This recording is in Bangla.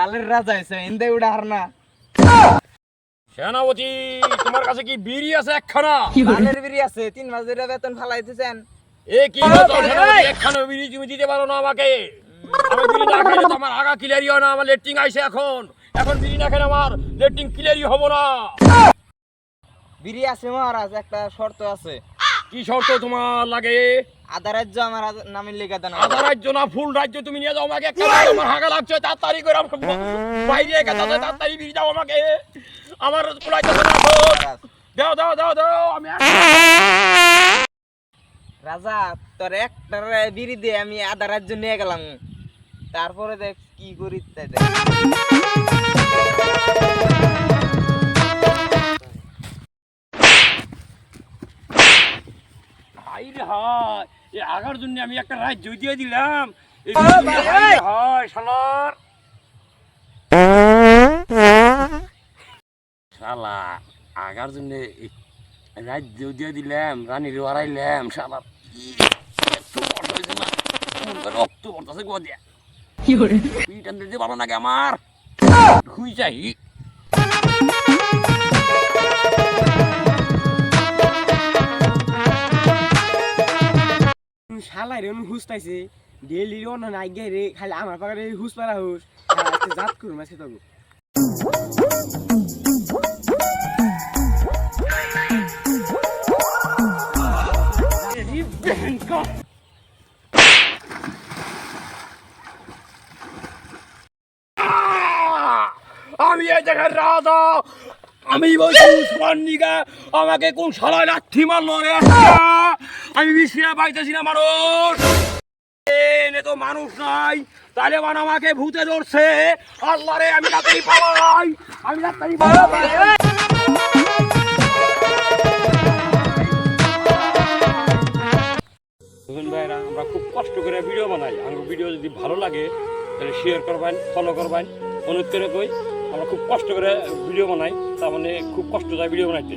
বালের রাজা হইছে ইন্দে উড়া হারনা সেনাপতি তোমার কাছে কি বিড়ি আছে একখানা? বালের বিড়ি আছে 3 মাস ধরে বেতন ফালাইতেছেন এ কি বলতো সেনাপতি একখানা বিড়ি তুমি দিতে পারো না আমাকে? আমি বিড়ি না খেলে তো আমার আগা ক্লিয়ারই হয় না, আমার লেট্রিন আইছে এখন বিড়ি না খেলে আমার লেট্রিন ক্লিয়ারই হবো না। বিড়ি আছে মহারাজ, একটা শর্ত আছে। কি শর্ত তোমার লাগে? আধা রাজ্য আমার নামে লেখা দেন। আধা রাজ্য না ফুল রাজ্য তুমি নিয়ে যাও আমাকে, একটা আমার হাগা লাগছে তাড়াতাড়ি করে আমাকে বাইরে একা যাতে তাড়াতাড়ি বিড়ি দাও আমাকে, আমার কুলাইতেছে না এখন। দাও দাও দাও দাও আমি রাজা তোর একটা বিড়ি দিয়ে আমি আধা রাজ্য নিয়ে গেলাম, তারপরে দেখ কি করি তাই দেখ। হাইরে হায়, এই আগার জন্য আমি একটা রাজ্য দিয়ে দিলাম। এই হায় শালার শালা আগার জন্য রাজ্য দিয়ে দিলাম, রানীর হারাইলাম শালার। রক্ত পড়তেছে গো দিয়া পিটান দিতে পারো নাকি আমার হুই চাই। শালাই রে হুস পাইছে ডেলি অন্য নাই গে রে, খালি আমার পাকারে হুস পারা হুস জাত করুম আছে তবু। আমি এই জায়গায় রাজা, আমি বলছি উসমান নিগা আমাকে কোন শালায় লাঠি মারলো রে আজকে? আমি বিশ্রিয়া পাইতেছি না মানুষ, এনে তো মানুষ নাই, তালেবান আমাকে ভূতে ধরছে। আল্লাহ রে আমি তাড়াতাড়ি পালাই, আমি তাড়াতাড়ি পালাই। ভাইরা আমরা খুব কষ্ট করে ভিডিও বানাই, আমার ভিডিও যদি ভালো লাগে তাহলে শেয়ার করবেন, ফলো করবেন, অনুরোধ করে কই আমরা খুব কষ্ট করে ভিডিও বানাই, তার মানে খুব কষ্ট যায় ভিডিও বানাইতে।